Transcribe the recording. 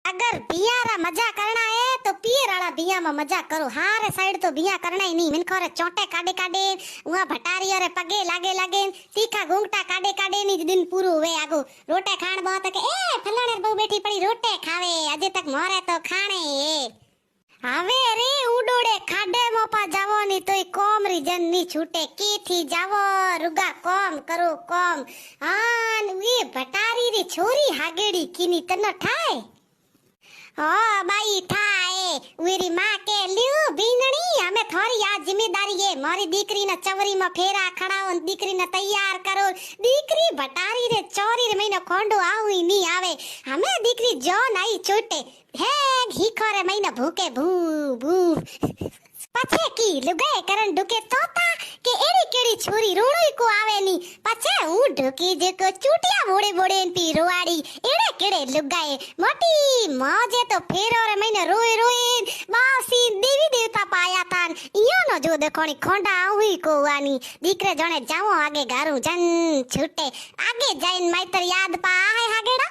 अगर बियारा मजा करना है तो पियर वाला बिया में मजा करो। हारे साइड तो बिया करना ही नहीं। मिनखो रे चोटे काडे काडे वहां भटारी रे पगे लागे लागे तीखा घूंघटा काडे काडे नी दिन पूरू हुए आगो रोटे खाण बहुत के ए फलाणे बहु बैठी पड़ी रोटे खावे अजे तक मोरे तो खाणे ए હવે રે ઉડોડે ખાડે મોપા જાવો ની તોય કોમ રી જન ની છૂટે કી થી જાવો રૂગા કોમ કરો કોમ આન વી ભટારી રી છોરી હાગેડી કીની તનો ઠાય ओ बाई थाए उरी मां के लियो बींदणी हमें थोड़ी आ जिम्मेदारी है मारी दीकरी ना चवरी में फेरा खड़ाओ दीकरी ना तैयार करो दीकरी भटारी रे चोरी रे महीनो खोंडो आऊ ही नहीं आवे हमें दीकरी जो नहीं छोटे है घीखो रे महीनो भूके भू भू पछे की लुगाए करन ढुके तोता के एड़ी केड़ी छोरी रोड़ी को आवे नी पछे हूं ढुकी जे को चूटिया मोड़े मोड़े पी रोवाड़ी एड़े केड़े लुगाए मोटी मौजे तो फेरो रे महीने रोए रोए बासी देवी देवता पाया तान इयो नो जो देखोनी खोंडा हुई को वानी दीकरे जणे जावो आगे गारू जन छूटे आगे जाइन माइतर याद पा आए हागेड़ा